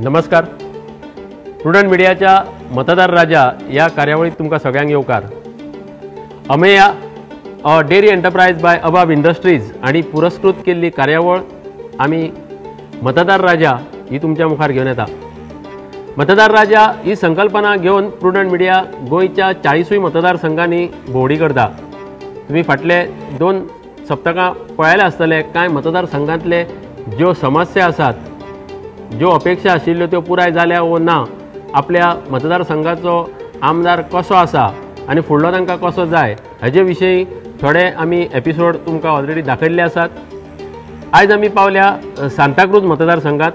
नमस्कार. प्रुडंट मिडियाच्या मतदार राजा या कार्यावळीत तुमकां सगळ्यांक येवकार. अमेया डेअरी एंटरप्राइज बाय अबाब इंडस्ट्रीज आणि पुरस्कृत केल्ली कार्यावळ आमी मतदार राजा ही तुमच्या मुखार घेवन येता. मतदार राजा ही संकल्पना घेवन प्रुडंट मिडिया गोंयच्या 40 मतदारसंघांनी भोंवडी करता. तुम्ही फाटले 2 सप्तकां पळयले आसतले कांय मतदारसंघांतले ज्यो समस्या आसात, ज्यो अपेक्षा आशिल्ल्यो त्यो पुराय जाल्या वो ना, आपल्या मतदारसंघाचो आमदार कसो आसा आनी फुडलो तांकां कसो जाय हाजे विशयी थोडे आमी एपिसोड तुमकां ऑलरेडी दाखयल्ले आसात. आयज आमी पावल्या सांताक्रूज मतदारसंघात.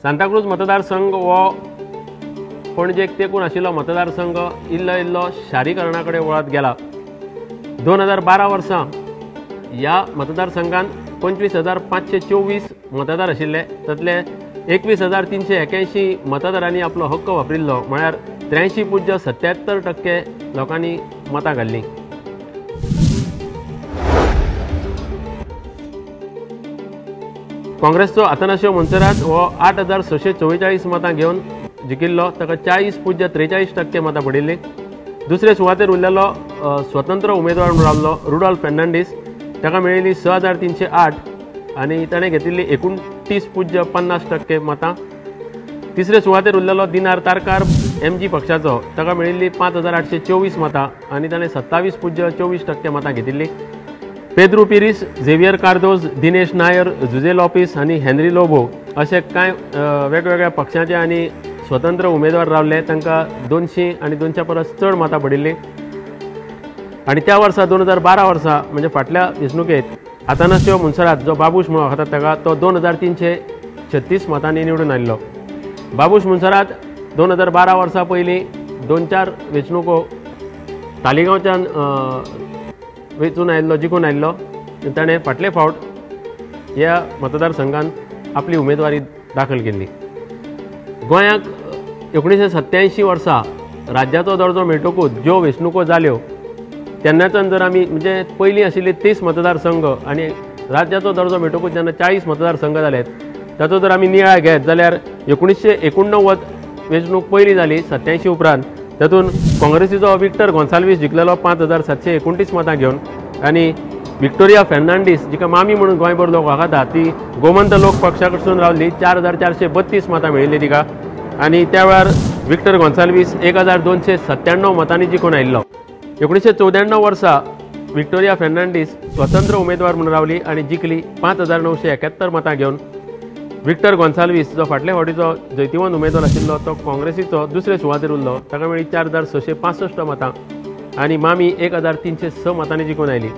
सांताक्रूज मतदारसंघ हो पणजेक तेंकून आशिल्लो मतदारसंघ इल्लो इल्लो शारीकरणा कडेन वळत गेला. 2012 वर्सा ह्या मतदारसंघात 25,524 मतदार आशिल्ले. तातले 21,381 मतदारांनी आपलो हक्क वापरिल्लो, म्हळ्यार 83.77% लोकांनी मतां घाल्लीं. काँग्रेसचो आतानास्यो मोन्सेरात हो 8,644 मतां घेवन जिखिल्लो. ताका 40.43% मतां पडिल्लीं. दुसरे सुवातेर उरलेलो स्वतंत्र उमेदवार म्हणून रावल्लो रुडॉल्फ फेर्नांडीस. ताका मेळिल्लीं 6,308 आनी ताणें घेतिल्लीं 29.50% मतां. तिसरे सुवातेर उरलेलो दिनार तारकार MG पक्षाचो. ताका मेळिल्लीं 5,824 मतां आनी ताणें 27.24% मतां घेतिल्लीं. पेद्रू पिरीस, झेवियर कार्दोज, दिनेश नायर, जुझे लॉपिस आनी हेनरी लोबो अशे कांय वेगवेगळ्या पक्षाचे आनी स्वतंत्र उमेदवार रावले. तांकां 200 आनी 200 परस चड मतां पडिल्लीं. आनी त्या वर्सा 2012 वर्सा म्हणजे फाटल्या वेंचणुकेंत आतानास्यो मोन्सेरात जो बाबूश म्हणून वळखतात ताका, तो 2,336 मतांनी निवडून आयिल्लो. बाबूश मोन्सेरात 2012 वर्सा पयलीं 2-4 वेंचणुको तालिगांवच्यान वेंचून आयिल्लो, जिखून आयिल्लो. ताणें फाटले फावट ह्या मतदारसंघान आपली उमेदवारी दाखल केल्ली. गोंयांक 1987 वर्सा राज्याचो दर्जो मेळटकूच ज्यो वेंचणुको जाल्यो तेन्नाच्यान जर आमी म्हणजे पयलीं आशिल्ले 30 मतदारसंघ आनी राज्याचो दर्जो मेळटकूच जेन्ना 40 मतदारसंघ जाले, ताचो जर आमी नियाळ घेत जाल्यार 1989 वेंचणूक पयली जाली 87 उपरांत. तातूंत काँग्रेसीचो विक्टर गोन्साल्वीस जिखलेलो 5,729 मतां घेवन. आनी विक्टोरिया फेर्नांडीस, जिका मामी म्हणून गोंयभर लोक वळखतात, ती गोमंत लोक पक्षा कडसून रावली. 4,432 मतां मेळिल्ली तिका. आनी त्या वेळार विक्टर गोन्साल्वीस 1,297 मतांनी जिखून आयिल्लो. 1994 वर्सा विक्टोरिया फेर्नांडीस स्वतंत्र उमेदवार म्हणून रावली आनी जिखली 5,971 मतां घेवन. विक्टर गोन्साल्वीस जो फाटले फावटीचो जैतिवंत उमेदवार आशिल्लो तो काँग्रेसीचो दुसरे सुवातेर उरलो. ताका मेळ्ळी 4,665 मतां आनी मामी 1,306 मतांनी जिखून आयली.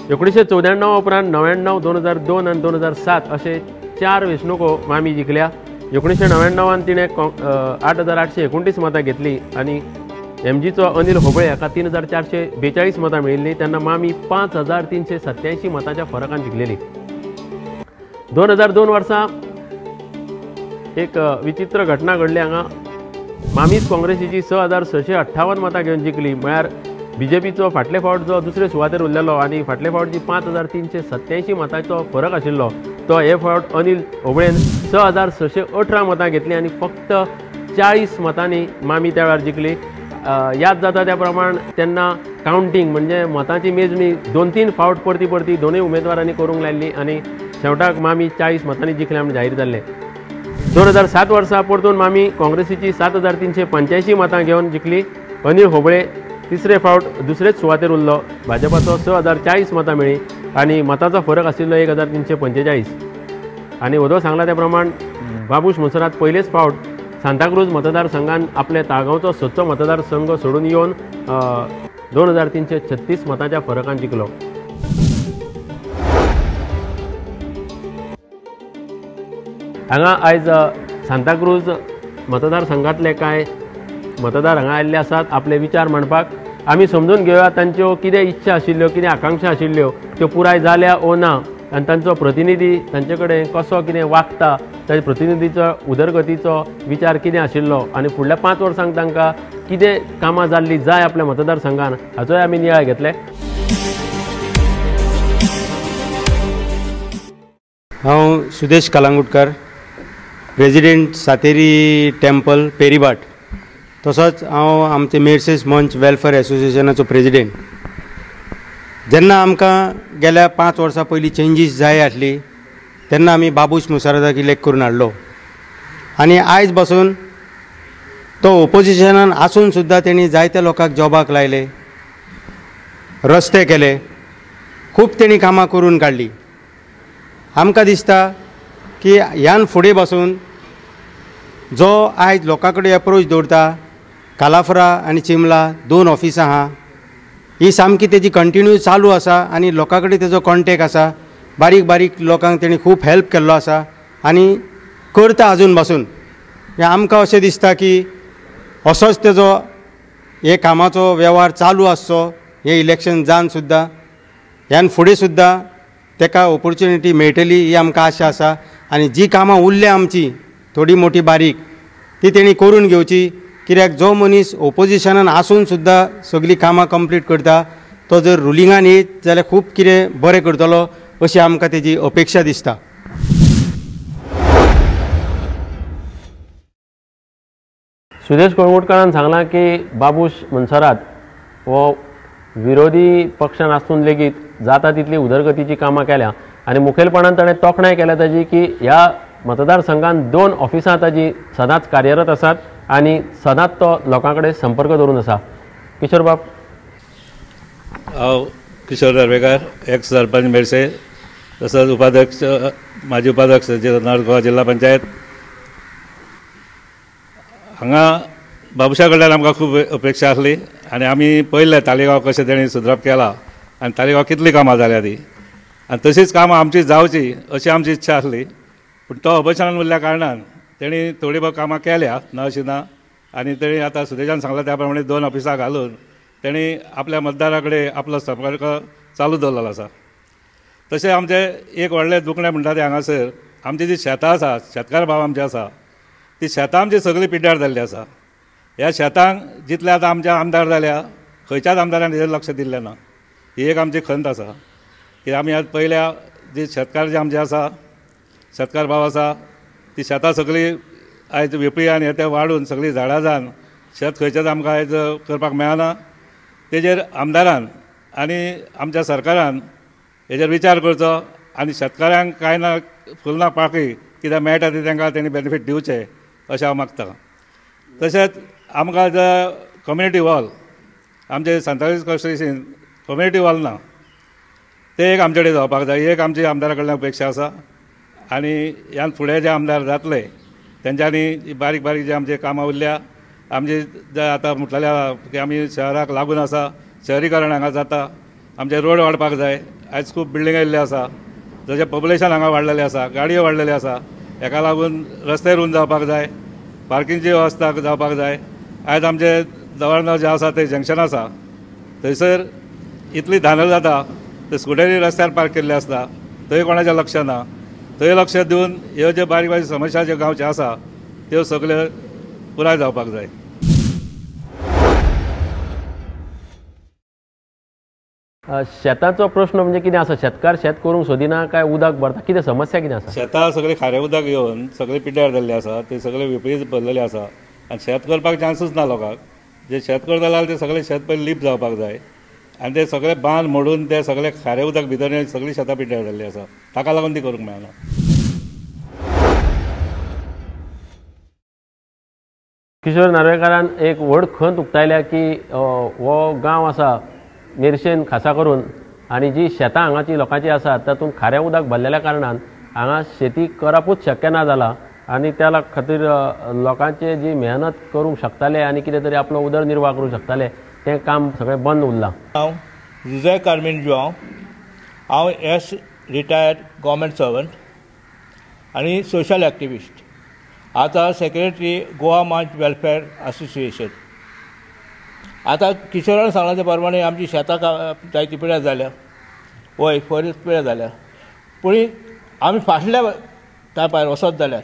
1994 उपरांत 99, 2002 आनी 2007 अशे 4 वेंचणुको मामी जिखल्या. 1999 तिणें 8,829 मतां घेतली आनी MGचो अनिल होबळे हाका 3,442 मतां मेळिल्लीं. तेन्ना मामी 5,387 मतांच्या फरकान जिखलेली. 2002 वर्सा एक विचित्र घटना घडली. हांगा मामीच काँग्रेसीची 6,658 मतां घेवन जिखली. म्हळ्यार BJPचो फाटले फावट जो दुसरे सुवातेर उरलेलो आनी फाटले फावट जी 5,387 मतांचो फरक आशिल्लो, तो हे फावट अनिल होबळेन 6,618 मतां घेतली आनी फक्त 40 मतांनी मामी त्या वेळार जिखली. याद जाता त्या प्रमाण तेन्ना कावंटींग म्हणजे मतांची मेजणी 2-3 फावट परती दोनूय उमेदवारांनी करूंक लायिल्ली आनी शेवटाक मामी 40 मतांनी जिखले म्हूण जाहीर जाल्ले. 2007 वर्सा परतून मामी काँग्रेसीची 7,385 मतां घेवन जिखली. अनिल होबळे तिसरे फावट दुसरेच सुवातेर उरलो. भाजपाचो 6,040 मतां मेळ्ळी आनी मतांचो फरक आशिल्लो 1,345. आनी वदो सांगला त्या प्रमाण बाबूश मोन्सेरात पयलेच फावट सांताक्रूज मतदारसंघान आपले ताळगांवचो 7चो मतदारसंघ सोडून येवन 2,336 मतांच्या फरकान जिखलो. हांगा आयज सांताक्रूज मतदारसंघातले कांय मतदार हांगा आयिल्ले आसात आपले विचार मांडपाक. आमी समजून घेवया तांच्यो कितें इच्छा आशिल्ल्यो, कितें आकांक्षा आशिल्ल्यो त्यो पुराय जाल्या ओ ना, आनी तांचो प्रतिनिधी तांचे कडेन कसो कितें वागता, ताच्या प्रतिनिधीचो उदरगतीचो विचार कितें आशिल्लो आनी फुडल्या 5 वर्सांक तांकां कितें कामां जाल्ली जाय आपल्या मतदारसंघान हाचोय आमी नियाळ घेतले. हांव सुदेश कलांगुटकर, प्रेसिडेंट सातेरी टेम्पल पेरीबाट, तसोच हांव आमचे मेर्सेस मंच वेलफेअर एसोसिएशनाचो प्रेसिडेंट. जेन्ना आमकां गेल्या 5 वर्सां पयलीं चेंजीस जाय आसली तेन्ना आमी बाबूश मुसारदाक इलेक्ट करून हाडलो आनी आयज बसून तो ओपोजिशनान आसून सुद्दां तेणी जायत्या लोकांक जॉबाक लायले, रस्ते केले, खूब तेणी कामां करून काडली. आमकां दिसता की ह्यान फुडें बसून जो आयज लोकां कडेन एप्रोच दवरता, कालाफ्रा आनी चिमला 2 ऑफिसां आहा, ही सामकी तेजी कंटिन्यू चालू आसा आनी लोकां कडेन तेजो कॉन्टेक्ट आसा. बारीक बारीक लोकांक तेणी खूब हेल्प केल्लो आसा आनी करता अजून बसून. आमकां अशें दिसता की असोच तेजो हे कामाचो वेव्हार चालू आसचो हे इलेक्शन जावन सुद्दां. ह्यान फुडें सुद्दां तेका ऑपॉर्च्युनिटी मेळटली ही आमकां आशा आसा. आनी जी कामां उरल्या आमची थोडी मोठी बारीक ती तेणी करून घेवची, कित्याक जो मनीस ऑपोजिशनान आसून सुद्दां सगळीं कामां कंप्लीट करता तो जर रुलिंगान येत जाल्यार खूब कितें बरें करतलो अशी आमकां तेजी अपेक्षा दिसता. सुदेश कळंगुटकारान सांगलां की बाबूश मुनसरात हो विरोधी पक्षान आसून लेगीत जाता तितली उदरगतीची कामां केल्या आनी मुखेलपणान ताणें तोखणाय केल्या ताजी की ह्या मतदारसंघात 2 ऑफिसां ताजी सदांच कार्यरत आसात आनी सदांच तो लोकां कडेन संपर्क दवरून आसा. किशोर बाब. हांव किशोर नार्वेकार, एक्स सरपंच मेर्से, तसोच उपाध्यक्ष, माजी उपाध्यक्ष नॉर्थ गोवा जिल्हा पंचायत. हांगा बाबुशा कडल्यान आमकां खूब अपेक्षा आसली आनी आमी पळयलें तालिगांव कशें तेणी सुदरप केला आनी तालिगांव कितलीं कामां जाल्या ती आनी तशीच कामां आमची जावची अशी आमची इच्छा आसली. पूण तो ऑपोजिशनान उरल्या कारणान तेणी थोडी बहुत कामां केल्या, ना अशी ना. आनी तेणी आतां सुदेशान सांगला त्या प्रमाणे 2 ऑफिसां घालून तेणी आपल्या मतदारा कडेन आपलो संपर्क चालू दवरलेलो आसा. तशें आमचें एक व्हडलें दुखणें म्हणटा तें हांगासर आमची जी शेतां आसा, शेतकार भाव आमचे आसा, ती शेतां आमची सगळीं पिड्ड्यार जाल्ली आसा. ह्या शेतांक जितले आतां आमचे आमदार जाल्या खंयच्याच आमदारान हेजेर लक्ष दिल्लें ना. ही एक आमची खंत आसा की आमी आतां पयल्या जी शेतकार जे आमचे आसा, शेतकार भाव आसा, ती शेतां सगळीं आयज वेपळी आनी हे वाडून सगळीं झाडां जावन शेत खंयचेच आमकां आयज करपाक मेळना. तेजेर आमदारान आनी आमच्या सरकारान हेजेर विचार करचो आनी शेतकाऱ्यांक कांय ना फुलना पाकळी कितें मेळटा ते तांकां तेणी बेनिफीट दिवचें अशें हांव मागतां. तशेंच आमकां जो कम्युनिटी हॉल, आमचे सांताक्रूज कॉन्स्टिट्युएन्सीन कम्युनिटी हॉल ना, ते एक आमचे कडेन जावपाक जाय. ही एक आमची आमदारा कडल्यान अपेक्षा आसा. आनी ह्यान फुडें जे आमदार जातले तेंच्यांनी बारीक बारीक जे आमचे कामां उरल्या, आमचे जे आतां म्हटलेल्या की आमी शहराक लागून आसा, शहरीकरण हांगा जाता, आमचे रोड वाडपाक जाय. आयज खूब बिल्डिंगा येयल्ले आसा, जशें पॉप्युलेशन हांगा वाडलेलें आसा, गाडयो वाडलेले आसा, हेका लागून रस्ते रुंद जावपाक जाय, पार्किंगची वेवस्था जावपाक जाय. आयज आमचे जवळ जे आसा ते जंक्शन आसा, थंयसर इतली धांदल जाता, ते स्कुटरी रस्त्यार पार्क केल्ले आसता, थंय कोणाचें लक्ष ना. थंय लक्ष दिवन ह्यो ज्यो बारीक बारीक समस्या ज्यो गांवचे आसा त्यो सगळ्यो पुराय जावपाक जाय. शेताचो प्रश्न म्हणजे कितें आसा? शेतकार शेत करूंक सोदिना काय उदक भरता, कितें समस्या कितें आसा? शेतां सगळीं खारें उदक येवन सगळीं पिड्ड्यार जाल्लीं आसा, ते सगळे वेपळी भरलेले आसा आनी शेत करपाक चान्सूच ना लोकांक. जे शेत करता जाल्यार ते सगळे शेत पयलीं लिप जावपाक जाय आनी ते सगळे बांद मोडून ते सगळे खारें उदक भितर येवन सगळीं शेतां पिड्ड्यार जाल्लीं आसा. ताका लागून ती करूंक मेळना. किशोर नार्वेकारान एक व्हड खंत उक्तायल्या की हो गांव आसा मेर्शेन खासा करून आनी जी शेतां हांगाची लोकांची आसात तातूंत खारें उदक भरलेल्या कारणान हांगा शेती करपूच शक्य ना जाला आनी त्या खातीर लोकांचे जी मेहनत करूंक शकताले आनी कितें तरी आपलो उदरनिर्वाह करूंक शकताले तें काम सगळें बंद उरलां. हांव जुझे कार्मेन जुआंव, हांव एस रिटायर्ड गव्हर्मेंट सर्वंट आनी सोशल एक्टिविस्ट. आतां सेक्रेटरी गोवा मंच वेलफेअर असोसिएशन. आतां किशोरान सांगला ते प्रमाणे आमची शेतां जायती पिड्यार जाल्या, वय बरीच पिड्यार जाल्या. पूण आमी फाटल्या टायपार वचत जाल्यार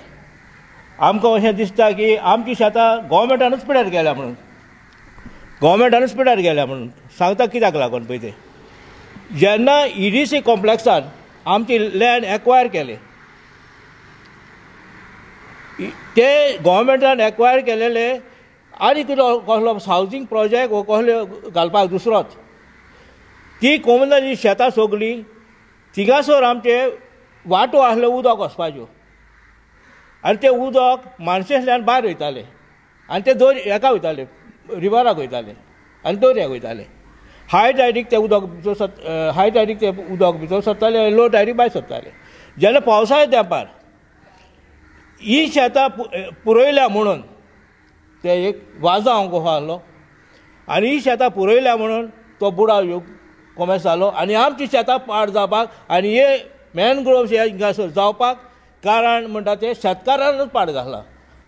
आमकां अशें दिसता की आमची शेतां गोवोरमेंटानूच पिड्यार गेल्या म्हणून, गोवोरमेंटानूच पिड्यार गेल्या म्हणून सांगता कित्याक लागून पळय ते जेन्ना EDC कॉम्प्लेक्सान आमची लँड एक्वायर केले ते गव्हर्मेंटान एक्वायर केलेले आनी कितें कसलो हावजींग प्रोजेक्ट वो कसले घालपाक दुसरोच ती कोमुनाची शेतां सगळीं थिंगासर आमचे वाटो आसले उदक वचपाच्यो आनी ते उदक माणसेंतल्यान भायर वयताले आनी ते हेका वयताले रिवराक वयताले आनी दर्याक वयताले हाय टायडीक ते उदक भितर सरताले लो टायडीक भायर सरताले जेन्ना पावसाळ्या तेंपार ही शेतां पुरयल्या म्हणून ते एक वाजा अंको आहलो आनी ही शेतां पुरयल्या म्हणून तो बुडाव योग कोमेस जालो आनी आमची शेतां पाड जावपाक आनी हे मॅनग्रोव्स हे हिंगासर जावपाक कारण म्हणटा ते शेतकारानूच पाड घातला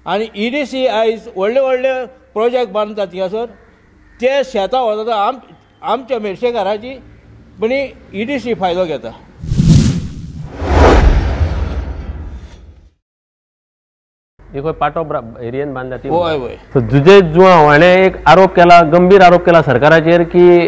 आनी EDC आयज व्हडले व्हडले प्रोजेक्ट बांदतात हिंगासर ते शेतां वता आमच्या मेरशेकाराची पण EDC फायदो घेता. एक पाटो एरियेन बांधल्या ती होय होय. जुजे जुवांव हाणें एक आरोप केला, गंभीर आरोप केला सरकाराचेर की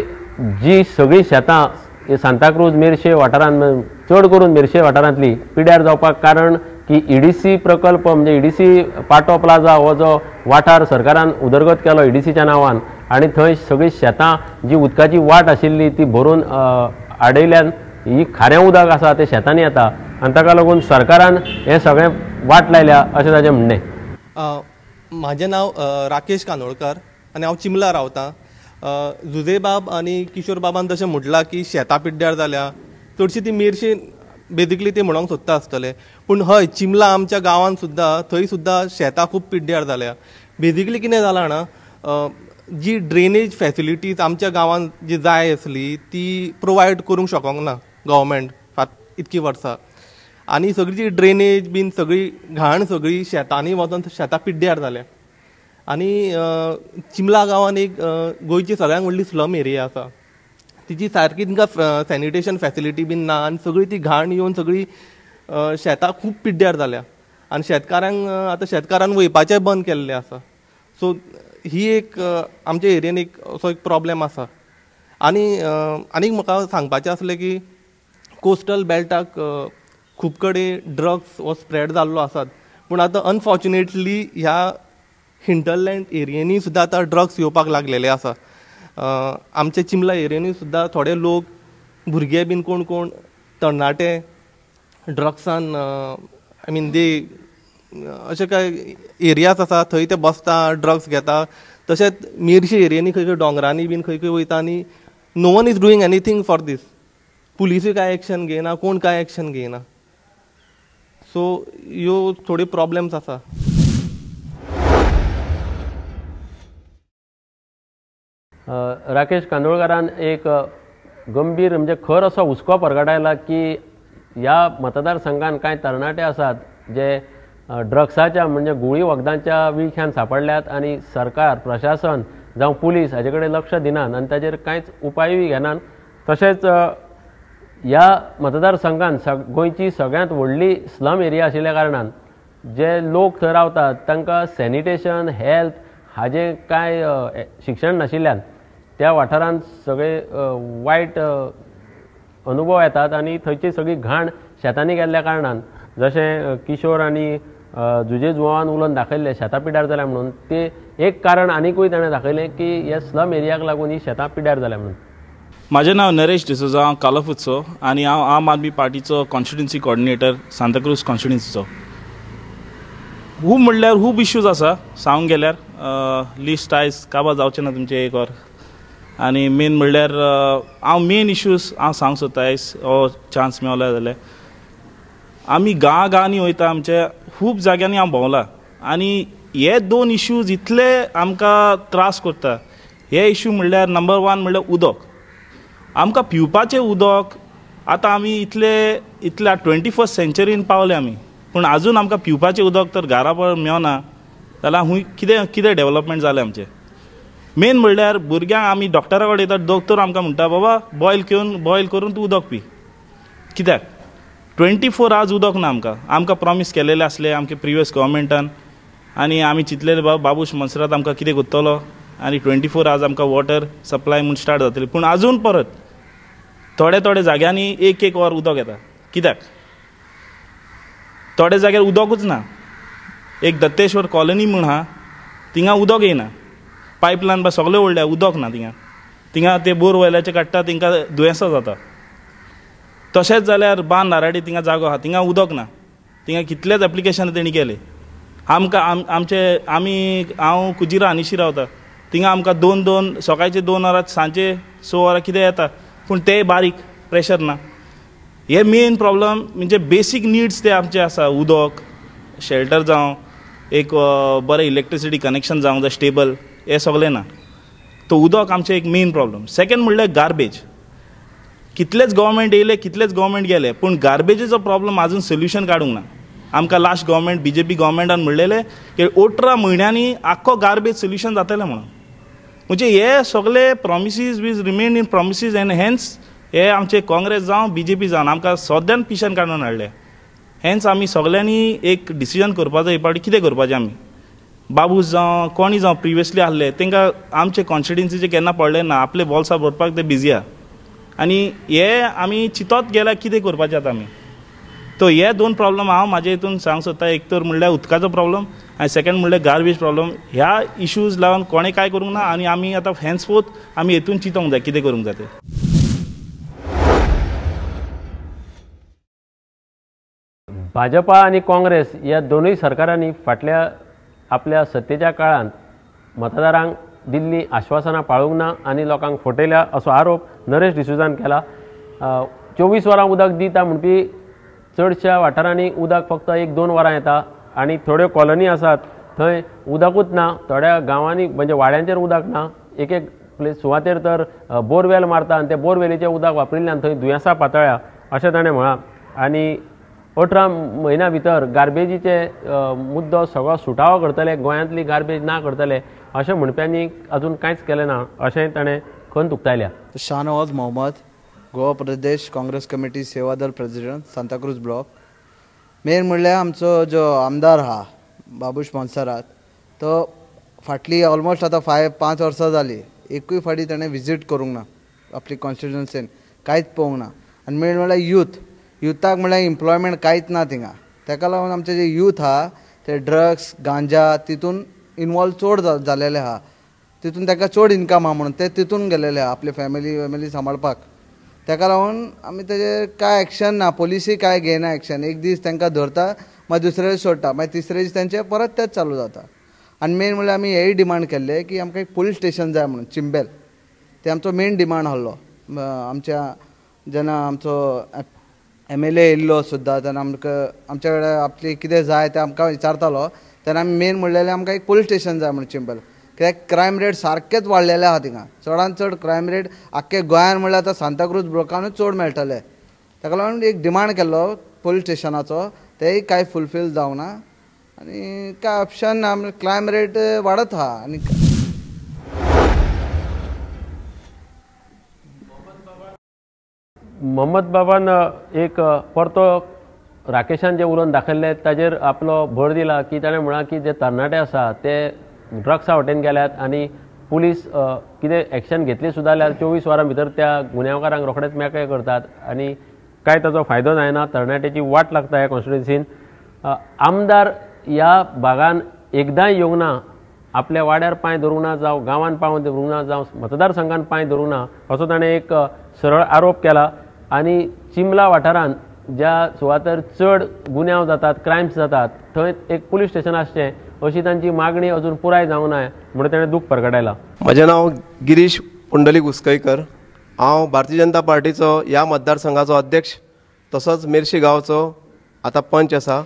जी सगळी शेतां सांताक्रूज मेर्शे वाठारांत चड करून मेर्शे वाठारांतली पिड्यार जावपाक कारण की EDC प्रकल्प म्हणजे EDC पाटो प्लाझा हो जो वाठार सरकारान उदरगत केलो EDCच्या नांवान आनी थंय सगळी शेतां जी उदकाची वाट आशिल्ली ती भरून आडयल्यान ही खारें उदक आसा ते शेतांनी येता आनी ताका लागून सरकारान हें सगळें वाट लायल्या अशें ताचें म्हणणें. म्हाजें नांव राकेश कानोळकर आनी हांव चिमला रावतां. जुजे बाब आनी किशोर बाबान तशें म्हटलां की शेतां पिड्ड्यार जाल्या चडशी ती मेर्शे बेजिकली ते म्हणूंक सोदता आसतले पूण हय चिमला आमच्या गांवान सुद्दां थंय सुद्दां शेतां खूब पिड्ड्यार जाल्या. बेजिकली कितें जालां जाणा जी ड्रेनेज फॅसिलिटीज आमच्या गांवान जी जाय आसली ती प्रोवायड करूंक शकूंक ना गव्हर्मेंट इतकीं वर्सां आनी सगळी जी ड्रेनेज बीन सगळी घाण सगळी शेतांनी वचून शेतां पिड्ड्यार जाल्या. आनी चिमला गांवान एक गोंयची सगळ्यांत व्हडली स्लम एरिया आसा तिची सारकी तांकां सॅनिटेशन फॅसिलिटी बीन ना आनी सगळी ती घाण येवन सगळी शेतां खूब पिड्ड्यार जाल्या आनी शेतकारांक आतां शेतकारान वयपाचें बंद केल्लें आसा. सो ही एक आमच्या एरियेन एक असो एक प्रॉब्लेम आसा. आनीक म्हाका सांगपाचें आसलें की कोस्टल बेल्टाक खूब कडेन ड्रग्स हो स्प्रेड जाल्लो आसात पूण आतां अनफॉर्च्युनेटली ह्या हिंटरलँड एरियेनी सुद्दां आतां ड्रग्स येवपाक लागलेले आसा. आमच्या चिमला एरियेनी सुद्दां थोडे लोक भुरगे बीन कोण कोण तरणाटे ड्रग्सान आय मीन दे अशे कांय एरियाज आसा थंय ते बसता ड्रग्स घेता. तशेंच मेर्शे एरियेनी खंय खंय दोंगरांनी बीन खंय खंय वयता आनी no one is doing anything for this. पुलिसूय कांय एक्शन घेयना कोण कांय एक्शन घेयना. सो ह्यो थोड्यो प्रॉब्लेम्स आसा. राकेश कांदोळकरान एक गंभीर म्हणजे खर असो हुस्को परगटायला की ह्या मतदारसंघात कांय तरणाटे आसात जे ड्रग्साच्या म्हणजे गुळी वखदांच्या विळख्यान सांपडल्यात आनी सरकार प्रशासन जावं पुलीस हाचे कडेन लक्ष दिनात आनी ताचेर कांयच उपायूय घेनात. तशेंच ह्या मतदारसंघात गोंयची सगळ्यांत व्हडली स्लम एरिया आशिल्ल्या कारणान जे लोक थंय रावतात तांकां सॅनिटेशन हेल्थ हाजें कांय शिक्षण नाशिल्ल्यान त्या वाठारांत सगळे वायट अनुभव येतात आनी थंयची सगळी घाण शेतांनी गेल्ल्या कारणान जशें किशोर आनी जुजे जुवान उलोवन दाखयल्लें शेतां पिड्यार जाल्या म्हणून ते एक कारण आनीकूय ताणें दाखयलें की ह्या स्लम एरियाक लागून ही शेतां पिड्यार जाल्या म्हणून. म्हजें नांव नरेश डिसोजा, हांव कालफुचो आनी हांव आम आदमी पार्टीचो कॉन्स्टिट्युन्सी कॉर्डिनेटर सांताक्रूज कॉन्स्टिट्युन्सीचो. खूब म्हणल्यार खूब इश्यूज आसा सांगूंक गेल्यार लिस्ट आयज काबार जावचें ना तुमचें एक वर. आनी मेन म्हणल्यार हांव मेन इश्यूज हांव सांगूंक सोदता आयज हो चान्स मेळ्ळो जाल्यार आमी गांवांनी वयता आमच्या खूब जाग्यांनी हांव भोंवला आनी हे दोन इश्यूज इतले आमकां त्रास करता. हे इश्यू म्हणल्यार नंबर 1 म्हणल्यार उदक. आमकां पिवपाचें उदक आतां आमी इतले 21st सेंचुरीन पावले आमी पूण आजून आमकां पिवपाचें उदक तर घरा पळय मेळना जाल्यार खूंय कितें डेवलपमेंट जालें आमचें. मेन म्हणल्यार भुरग्यांक आमी डॉक्टरा कडेन येतात दोतोर आमकां म्हणटा बाबा बॉयल करून तूं उदक पी. कित्याक 24 आवर्स उदक ना आमकां प्रॉमीस केलेलें आसलें आमच्या प्रिवियस गव्हर्मेंटान आनी आमी चिंतलेलें बाबा बाबूश मनसरात आमकां कितें करतलो आनी 24 आवर्स आमकां वॉटर सप्लाय म्हूण स्टार्ट जातली पूण आजून परत थोड्या जाग्यांनी एक वर उदक येता. कित्याक थोड्या जाग्यार उदकूच ना. एक दत्तेश्वर कॉलनी म्हूण आहा थिंगा उदक येना पायपलायन बा सगळे व्हडले उदक ना थिंगा ते बोरवेलाचे काडटा तिंका दुयेंसां जाता तशेंच जाल्यार बांद नाराडी थिंगा जागो आहा थिंगा उदक ना थिंगा कितलेच एप्लिकेशन तेणी केले हांव कुजिरा हानीशी रावता थिंगा आमकां 2 सकाळचे 2 वरां सांजचे 6 वरां कितें येता पूण ते बारीक प्रेशर ना हे मेन प्रॉब्लम म्हणजे बेसीक निड्स ते आमचे आसा उदक शेल्टर जावं एक बरें इलेक्ट्रिसिटी कनेक्शन जावंक जाय स्टेबल हे सगळें ना तो उदक आमचें एक मेन प्रॉब्लम सेकंड म्हणल्यार गार्बेज कितलेच गव्हर्मेंट येयले कितलेच गव्हर्मेंट गेले पूण गार्बेजीचो प्रॉब्लम आजून सोल्युशन काडूंक ना आमकां लास्ट गव्हर्मेंट बीजेपी गव्हर्मेंटान म्हणलेले की 18 म्हयन्यांनी आख्खो गार्बेज सोल्युशन जातलें म्हणून म्हणजे हे सगळे promises which remain in promises and hence हे आमचे काँग्रेस जावं बीजेपी जावन आमकां सद्यान पिशान काडून हाडले हेन्स आमी सगळ्यांनी एक डिसिजन करपाचो हे फावटी कितें करपाचें आमी बाबूस जावं कोणी जावं प्रिवियसली आहले तांकां आमचे कॉन्स्टिट्युन्सीचे केन्ना पडले ना आपले बॉल्सां भरपाक ते बिजी आहा आनी हे आमी चिंतत गेल्यार कितें करपाचें आतां आमी तो हे 2 प्रॉब्लम हांव म्हाजे हितून सांग सोदता एक तर म्हणल्यार उदकाचो प्रॉब्लम आनी सेकंड म्हणल्यार गार्बेज प्रॉब्लम ह्या इश्यूज लागून कोणें काय करूंक ना आनी आमी आतां हेन्सफोर्थ आमी हितून चिंतोंक जाय कितें करूंक जाय तें भाजपा आणि काँग्रेस या दोनूय सरकारांनी फाटल्या आपल्या सत्तेच्या काळात मतदारांक दिल्ली आश्वासनां पाळूंक ना आनी लोकांक फटयल्या असो आरोप नरेश डिसूजान केला 24 वरां उदक दिता म्हणपी चडशा वाठारांनी उदक फक्त 1-2 वरां येता आनी थोड्यो कॉलनी आसात थंय उदकूच ना थोड्या गांवांनी म्हणजे वाड्यांचेर उदक ना एक प्लेस सुवातेर तर बोरवेल मारता आनी ते बोरवेलीचें उदक वापरिल्ल्यान थंय दुयेंसां पातळ्ळ्या अशें ताणें म्हळां आनी 18 म्हयन्या भितर गार्बेजीचे मुद्दो सगळो सुटावो करतले गोंयांतली गार्बेज ना करतले अशें म्हणप्यांनी अजून कांयच केलें ना अशें ताणें खंत उक्तायल्या Shahnawaz Mohammad Goa Pradesh Congress committee Sevadal president Santacruz block मेन म्हणल्यार आमचो जो आमदार आहा बाबूश मोन्सेरात तो फाटली ऑलमोस्ट आतां 5 वर्सां जाली एकूय फावटी ताणें विजीट करूंक ना आपली कॉन्स्टिट्युन्सीन कांयच पळोवंक ना आनी मेन म्हणल्यार युथाक म्हणल्यार एम्प्लॉयमेंट कांयच ना थिंगा ताका लागून आमचे जे यूथ आहा ते ड्रग्स गांजा तितून इनवॉल्व चड जालेले आहा तितून ताका चड इनकम आहा म्हणून ते तितून गेलेले आहा आपली फॅमिली सांबाळपाक ताका लागून आमी तेजेर कांय एक्शन ना पोलिसी कांय घेयना एक्शन एक दीस तांकां धरता मागीर दुसरे दीस सोडटा मागीर तिसरे दीस तांचे परत तेच चालू जाता आनी मेन म्हणल्यार आमी हेय डिमांड केल्ले की आमकां एक पुलीस स्टेशन जाय म्हणून चिंबेल ते आमचो मेन डिमांड आसलो आमच्या जेन्ना आमचो MLA येयल्लो सुद्दां तेन्ना आमच्या कडेन आपली कितें जाय तें आमकां विचारतालो तेन्ना आमी मेन म्हणलेलें आमकां एक पुलीस स्टेशन जाय म्हणून चिंबल कित्याक क्रायम रेट सारकेंच वाडलेले आहा थिंगा चडांत चड क्रायम रेट आख्खे गोंयांत म्हणल्यार आतां सांताक्रूज ब्लॉकानूच चड मेळटले ताका लागून एक डिमांड केल्लो पुलीस स्टेशनाचो तेय कांय फुलफील जावंक ना आनी कांय ऑप्शन ना क्रायम रेट वाडत आहा आनी मोहम्मद बाबान एक परतो राकेशान जे उलोवन दाखयल्ले ताजेर आपलो भर दिला की ताणें म्हळां की जे तरणाटे आसा ते ड्रग्सा वाटेन गेल्यात आनी पुलीस कितें एक्शन घेतली सुद्दां जाल्यार 24 वरां भितर त्या गुन्यांवकारांक रोखडेच मेकळे करतात आनी कांय ताचो फायदो जायना तरणाट्याची वाट लागता ह्या कॉन्स्टिट्युन्सीन आमदार ह्या भागान एकदांय येवंक ना आपल्या वाड्यार पांय धरूंक ना जावं गांवांत पांय धरूंक ना जावं मतदारसंघान पांय धरूंक ना असो ताणें एक सरळ आरोप केला आनी चिंबला वाठारांत ज्या सुवातेर चड गुन्यांव जातात क्रायम्स जातात थंय एक पुलीस स्टेशन आसचें अशी तांची मागणी अजून पुराय जावंक ना म्हणून ताणें दूख प्रगटायलां म्हजें नांव गिरीश पुंडलीक उस्कयकर हांव भारतीय जनता पार्टीचो ह्या मतदारसंघाचो अध्यक्ष तसोच मेर्शी गांवचो आतां पंच आसा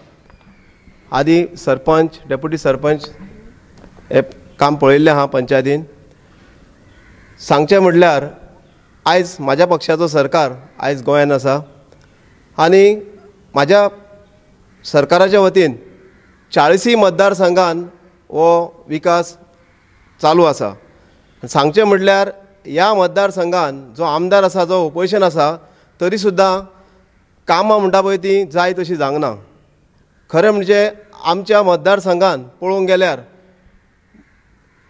आदी सरपंच डेप्युटी सरपंच हे काम पळयल्लें आहा पंचायतीन सांगचें म्हटल्यार आयज म्हाज्या पक्षाचो सरकार आयज गोंयांत आसा आनी म्हाज्या सरकाराच्या वतीन 40 मतदारसंघान हो विकास चालू आसा सांगचें म्हटल्यार ह्या मतदारसंघान जो आमदार आसा जो ओपोजिशन आसा तरी सुद्दां कामां म्हणटा पळय ती जाय तशी जावंक ना खरें म्हणजे आमच्या मतदारसंघान पळोवंक गेल्यार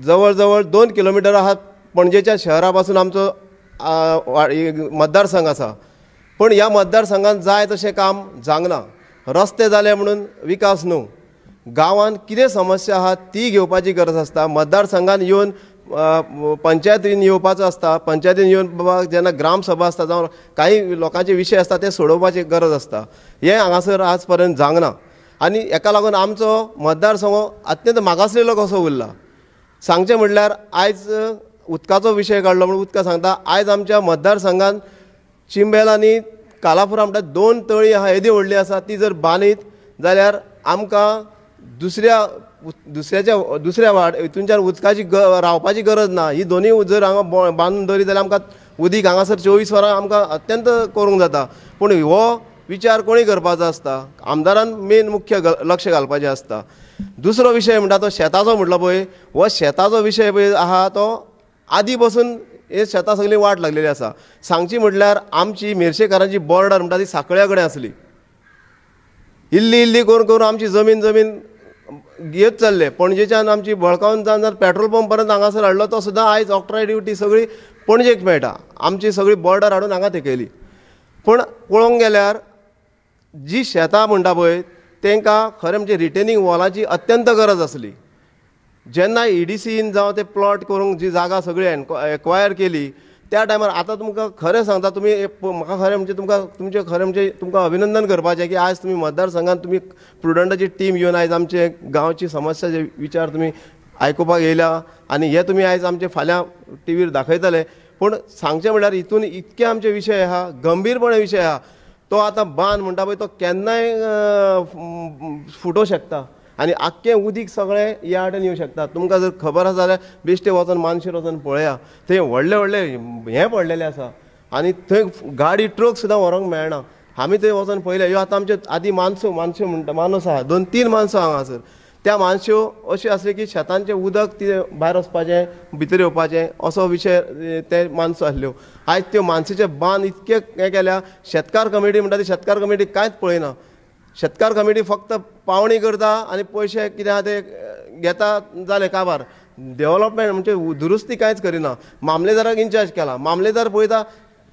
जवळ जवळ 2 किलोमिटर आहा पणजेच्या शहरा पासून आमचो मतदारसंघ आसा पण ह्या मतदारसंघान जाय तशें काम जावंक ना रस्ते जाले म्हणून विकास न्हू गांवांत कितें समस्या आहा ती घेवपाची गरज आसता. मतदारसंघान येवन पंचायतीन येवपाचो आसता. पंचायतीन येवन बाबा जेन्ना ग्रामसभा आसता जावं काही लोकांचे विशय आसता ते सोडोवपाची गरज आसता. हें हांगासर आज पर्यंत जावंक ना आनी हेका लागून आमचो मतदारसंघ अत्यंत मागासलेलो कसो उरला. सांगचें म्हटल्यार आयज उदकाचो विशय काडलो म्हणून उदका सांगता. आयज आमच्या मतदारसंघान चिंबेल आनी कालापुरा म्हणटा 2 तळी आहा येदी व्हडली आसा. ती जर बांदीत जाल्यार आमकां दुसऱ्या वाड हितूनच्यान उदकाची रावपाची गरज ना. ही दोनूय जर हांगा बांदून दवरीत जाल्यार आमकां उदीक हांगासर 24 वरां आमकां अत्यंत करूंक जाता. पूण हो विचार कोणी करपाचो आसता? आमदारान मेन मुख्य लक्ष घालपाचें आसता. दुसरो विशय म्हणटा तो शेताचो म्हटलो पळय. हो शेताचो विशय पळय आहा तो आदी पासून हे शेतां सगळीं वाट लागलेली आसा. सांगची म्हटल्यार आमची मेर्शेकारांची बॉर्डर म्हणटा ती साखळ्या कडेन आसली. इल्ली इल्ली करून करून आमची जमीन घेत चालले. पणजेच्यान आमची बळकावन जावन पेट्रोल पंप पर्यंत हांगासर हाडलो तो सुद्दां आयज ऑक्ट्राय ड्युटी सगळी पणजेक मेळटा. आमची सगळी बॉर्डर हाडून हांगा तेकयली. पूण पळोवंक गेल्यार जी शेतां म्हणटा पळय तांकां खरें म्हणजे रिटेनिंग वॉलाची अत्यंत गरज आसली. जेन्ना EDCन जावं ते प्लॉट करूंक जी जागा सगळी एक्वायर केली त्या टायमार आतां तुमकां खरें सांगता तुमी म्हाका खरें म्हणजे तुमचें खरें म्हणजे तुमकां अभिनंदन करपाचें की आयज तुमी मतदारसंघात तुमी प्रुडंटाची टीम येवन आयज आमचे गांवची समस्याचे विचार तुमी आयकुपाक येयल्या आनी हे तुमी आयज आमचे फाल्यां टीव्हीर दाखयतले. पूण सांगचें म्हळ्यार हितून इतके आमचे विशय आहा गंभीरपणे विशय आहा. तो आतां बांद म्हणटा पळय तो केन्नाय फुटोवं शकता आनी आख्खें उदीक सगळें ह्या वाटेन येवं शकता. तुमकां जर खबर आसा जाल्यार बेश्टे वचून मानशेर वचून पळया थंय व्हडले व्हडले हें पडलेलें आसा आनी थंय गाडी ट्रक सुद्दां व्हरोंक मेळना. आमी थंय वचून पळयलें. ह्यो आतां आमचे आदी माणसो म्हणटा माणूस आहा 2-3 माणसो हांगासर. त्या माणस्यो अश्यो आसल्यो की शेतांचें उदक ती भायर वचपाचें भितर येवपाचें असो विशय ते माणसो आसल्यो. आयज त्यो माणसाचे बांद इतके हें केल्या. शेतकार कमिटी म्हणटा ती शेतकार कमिटी कांयच पळयना. शेतकार कमिटी फक्त पावणी करता आनी पयशे कितें आहा ते घेता जालें काबार. डेव्हलपमेंट म्हणजे दुरुस्ती कांयच करिना. मामलेदाराक इन्चार्ज केला. मामलेदार पळयता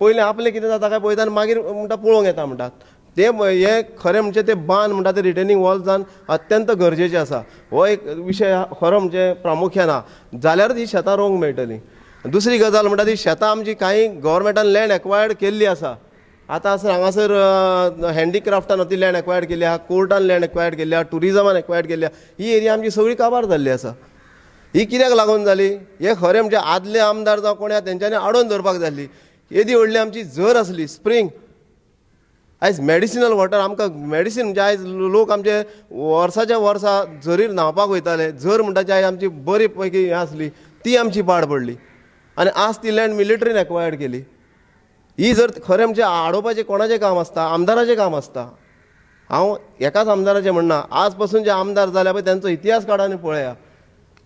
पयलें आपलें कितें जाता काय पळयता आनी मागीर म्हणटा पळोवंक येता म्हणटात. ते हे खरें म्हणजे ते बांद म्हणटा ते रिटेनिंग वॉल जावन अत्यंत गरजेचें आसा. हो एक विशय खरो म्हणजे प्रामुख्यान आहा जाल्यार ती शेतां रोवंक मेळटलीं. दुसरी गजाल म्हणटा ती शेतां आमची कांय गव्हर्मेंटान लँड एक्वायर्ड केल्ली आसा. आतां हांगासर हँडीक्राफ्टान ती लँड एक्वायर्ड केल्ली आहा. कोर्टान लँड एक्वायर्ड केल्ली आहा. टुरिजमान एक्वायर्ड केल्ली आहा. ही एरिया आमची सगळी काबार जाल्ली आसा. ही कित्याक लागून जाली? हे खरें म्हणजे आदले आमदार जावं कोण तेंच्यांनी आडोवन दवरपाक जाल्ली. येदी व्हडली आमची झर आसली स्प्रींग. आयज मेडिसिनल वॉटर आमकां मेडिसीन म्हणजे आयज लोक आमचे वर्साच्या वर्सा झरीर न्हांवपाक वयताले. झर म्हणटा आयज आमची बरी पैकी हें आसली ती आमची पाड पडली आनी आज ती लँड मिलिटरीन एक्वायर्ड केली. ही जर खरें म्हणजे आडोवपाचें कोणाचें काम आसता? आमदाराचें काम आसता. हांव एकाच आमदाराचें म्हणना. आज पासून जे आमदार जाल्या पळय तांचो इतिहास काडा आनी पळया.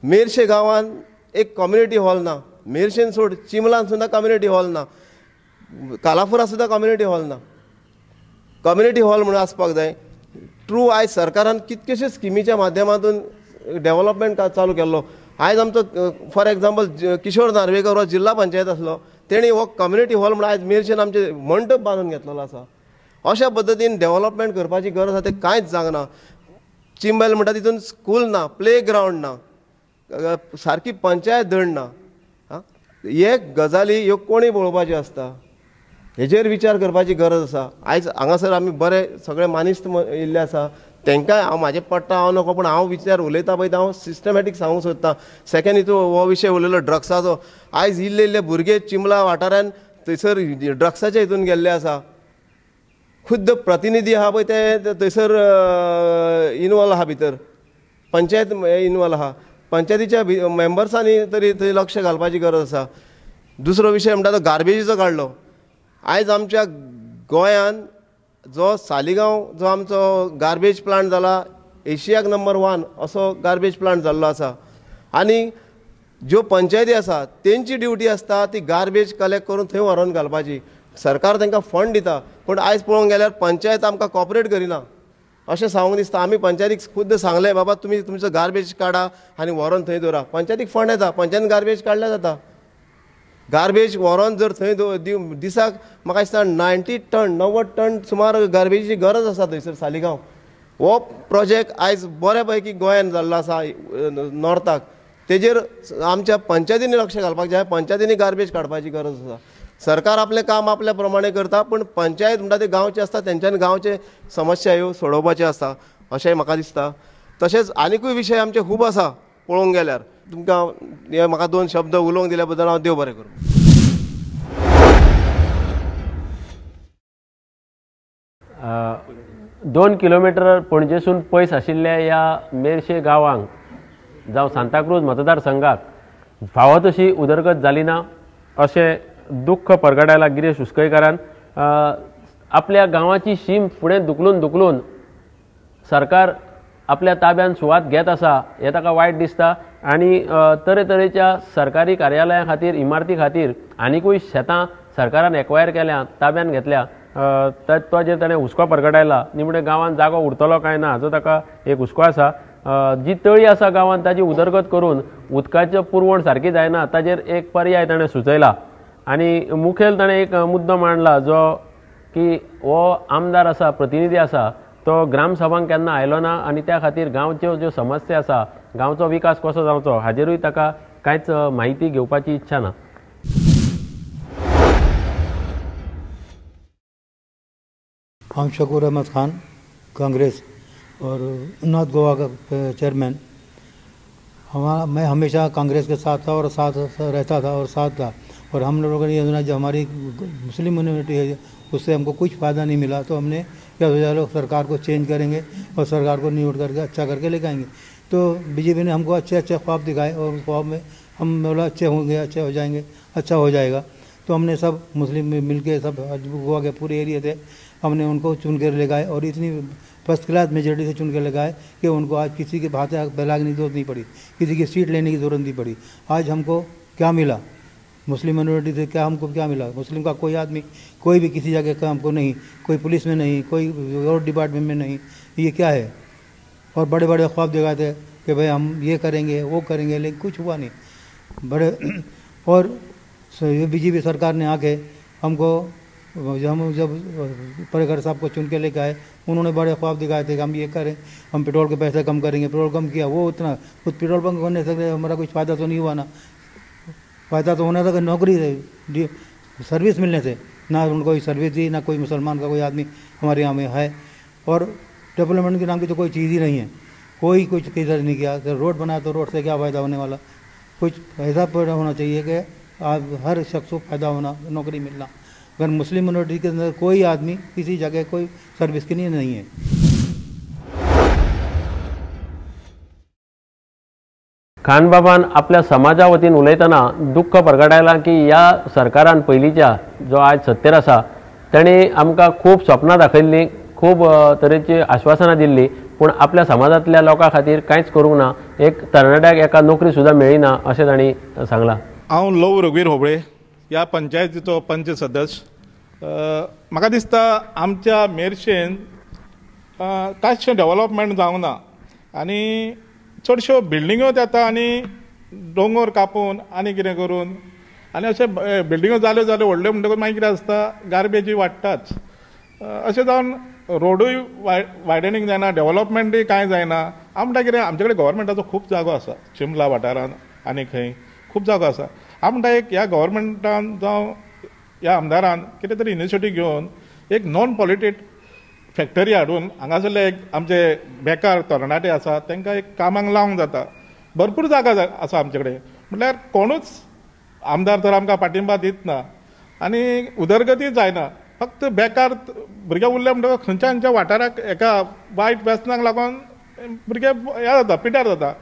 मेर्शे गांवांत एक कम्युनिटी हॉल ना. मेर्शेन सोड चिमलान सुद्दां कम्युनिटी हॉल ना. कालापुरा सुद्दां कम्युनिटी हॉल ना. कम्युनिटी हॉल म्हणून आसपाक जाय. ट्रू आयज सरकारान कितकेशे स्किमीच्या माध्यमांतून डेव्हलपमेंट चालू केल्लो. आयज आमचो फॉर एग्जाम्पल किशोर नार्वेकर हो जिल्हा पंचायत आसलो. तेणी हो कम्युनिटी हॉल म्हणून आयज मेर्शेन आमचे मंडप बांदून घेतलेलो आसा. अशा पद्दतीन डेव्हलपमेंट करपाची गरज आसा तें कांयच जागना. चिंबल म्हणटा तितून स्कूल ना, प्ले ग्रावंड ना, सारकी पंचायत धड ना. हे गजाली ह्यो कोणी पळोवपाच्यो आसता. हेजेर विचार करपाची गरज आसा. आयज हांगासर आमी बरे सगळे मानिस्त येयल्ले आसा. तांकांय हांव म्हाजें पडटा हांव नको पूण हांव विचार उलयता पळय हांव सिस्टमॅटीक सांगूंक सोदतां. सेकंड हितून हो विशय उलयलो ड्रग्साचो. आयज इल्ले इल्ले भुरगे चिंबला वाठारान थंयसर ड्रग्साच्या हितून गेल्ले आसा. खुद्द प्रतिनिधी आहा पळय ते थंयसर इनवॉल्व आहा भितर. पंचायत इनवॉल्व आहा. पंचायतीच्या मेंबर्सांनी तरी थंय लक्ष घालपाची गरज आसा. दुसरो विशय म्हणटा तो गार्बेजीचो काडलो. आयज आमच्या गोंयांत जो सालिगांव जो आमचो गार्बेज प्लांट जाला एशियाक नंबर 1 असो गार्बेज प्लांट जाल्लो आसा. आनी ज्यो पंचायती आसा तेंची ड्युटी आसता ती गार्बेज कलेक्ट करून थंय व्हरोन घालपाची. सरकार तांकां फंड दिता पूण आयज पळोवंक गेल्यार पंचायत आमकां कॉपरेट करिना अशें सांगूंक दिसता. आमी पंचायतीक खुद्द सांगलें बाबा तुमी तुमचो गार्बेज काडा आनी व्हरोन थंय दवरा. पंचायतीक फंड येता. पंचायतीन गार्बेज काडल्या जाता. गार्बेज व्हरोन जर थंय दिसाक म्हाका दिसता 90 टन सुमार गार्बेजीची गरज आसा थंयसर सालिगांव. हो प्रोजेक्ट आयज बरे पैकी गोंयान जाल्लो आसा नॉर्थाक तेजेर आमच्या पंचायतींनी लक्ष घालपाक जाय पंचायतींनी गार्बेज काडपाची गरज आसा सरकार आपलें काम आपल्या प्रमाणे करता पूण पंचायत म्हणटा ते गांवचे आसता तेंच्यांनी गांवचे समस्या ह्यो सोडोवपाचे आसता अशें म्हाका दिसता तशेंच आनिकूय विशय आमचे खूब आसा पळोवंक गेल्यार तुमकां हे म्हाका 2 शब्द उलोवंक दिल्या बद्दल हांव देव बरें करूं 2 किलोमिटर पणजेसून पयस आशिल्ल्या ह्या मेर्शे गांवांक जावं सांताक्रूज मतदारसंघाक फावो तशी उदरगत जाली ना अशें दुख्ख परगटायला गिरीश उस्कयकारान आपल्या गांवाची शीम फुडें धुकलून सरकार आपल्या ताब्यान सुवात घेत आसा हें ताका वायट दिसता आनी तरेतरेच्या सरकारी कार्यालयां खातीर इमारती खातीर आनिकूय शेतां सरकारान एक्वायर केल्या ताब्यान घेतल्या तो जे ताणें हुस्को परगटायला निमणे गांवांत जागो उरतलो काय ना हाचो ताका एक हुस्को आसा जी तळी आसा गांवांत ताची उदरगत करून उदकाची पुरवण सारकी जायना ताजेर एक पर्याय ताणें सुचयला आनी मुखेल ताणें एक मुद्दो मांडला जो की हो आमदार आसा प्रतिनिधी आसा तो ग्रामसभांक केन्ना आयलो ना आनी त्या खातीर गांवच्यो ज्यो समस्या आसा गांवचो विकास कसो जावचो हाजेरूय ताका कांयच म्हायती घेवपाची इच्छा ना हम शकूर अहमद खान कांग्रेस और नॉर्थ गोवा का चेयरमैन मैं हमेशा कांग्रेस के साथ था और साथ रहता था और साथ था और हम लोगों ने योजना जो हमारी मुस्लिम कम्युनिटी है उससे हमको कुछ फ़ायदा नहीं मिला तो हमने क्या सोचा लोग सरकार को चेंज करेंगे और सरकार को न्यूट करके अच्छा करके लेके आएंगे तो बीजेपी ने हमको अच्छे अच्छे ख्वाब दिखाए और ख्वाब में हम बोला अच्छे होंगे अच्छे हो जाएंगे अच्छा हो जाएगा तो हमने सब मुस्लिम मिल के सब गोवा के पूरे एरिया थे हमने उनको चुन कर ले गए और इतनी फर्स्ट क्लास मेजॉरिटी से चुन कर ले गए कि उनको आज किसी के बातें फैलाने की जरूरत नहीं पड़ी किसी की सीट लेने की ज़रूरत नहीं पड़ी आज हमको क्या मिला मुस्लिम माइनॉरिटी से हमको क्या मिला मुस्लिम का कोई आदमी कोई भी किसी जगह का हमको नहीं कोई पुलिस में नहीं कोई रोड डिपार्टमेंट में नहीं ये क्या है और बड़े बड़े ख्वाब दिखाते कि भाई हम ये करेंगे वो करेंगे लेकिन कुछ हुआ नहीं बड़े और बीजेपी सरकार ने आके हमको जब परेकर साहब को चुन के लेके आए उन्होंने बड़े ख्वाब दिखाए थे कि हम ये करें हम पेट्रोल के पैसे कम करेंगे पेट्रोल कम किया वो उतना खुद पेट्रोल पंप होने से हमारा कुछ फ़ायदा तो नहीं हुआ ना फ़ायदा तो होना था कि नौकरी सर्विस मिलने से ना उनको कोई सर्विस दी ना कोई मुसलमान का कोई आदमी हमारे यहाँ में है और डेवलपमेंट के नाम की तो कोई चीज़ ही नहीं है कोई कुछ किधर नहीं किया तो रोड बनाया तो रोड से क्या फ़ायदा होने वाला कुछ ऐसा होना चाहिए कि हर शख्स को फ़ायदा होना नौकरी मिलना अगर मुस्लिम माइनॉरिटी के अंदर कोई आदमी किसी जगह कोई सर्विस के लिए नहीं है खानबाबान आपल्या समाजा वतीन उलयतना दुख्ख परगटायलां की ह्या सरकारान पयलींच्या जो आज सत्तेर आसा ताणी आमकां खूब स्वप्नां दाखयल्लीं खूब तरेची आश्वासनां दिल्लीं पूण आपल्या समाजांतल्या लोकां खातीर कांयच करूंक ना एक तरणाट्याक एका नोकरी सुद्दां मेळिना अशें ताणी सांगलां हांव लव रघुवीर होबळे ह्या पंचायतीचो पंच सदस्य म्हाका दिसता आमच्या मेर्शेन कांयशें डेव्हलपमेंट जावंक ना आनी चडश्यो बिल्डिंगो येता आनी दोंगर कापून आनी कितें करून आनी अशें बिल्डिंगो जाल्यो जाल्यो व्हडल्यो म्हणटकूच मागीर कितें आसता गार्बेजी वाडटाच अशें जावन रोडूय वायडनींग जायना डेव्हलपमेंटूय कांय जायना हांव म्हणटा कितें आमचे कडेन गव्हर्मेंटाचो खूब जागो आसा शिमला वाठारांत आनी खंय खूब जागो आसा हांव म्हणटा एक ह्या गव्हर्मेंटान जावं ह्या आमदारान कितें तरी इनिशिएटीव घेवन एक नॉन पॉल्युटेड फॅक्टरी हाडून हांगासरले एक आमचे बेकार तरणाटे आसा तांकां एक कामाक लावंक जाता भरपूर जागा आसा आमचे कडेन म्हटल्यार कोणूच आमदार तर आमकां पाठिंबा दित ना आनी उदरगती जायना फक्त बेकार भुरगे उरले म्हणटकच खंयच्या खंयच्या वाठाराक एका वायट व्यसनाक लागून भुरगे हें जाता पिड्यार जाता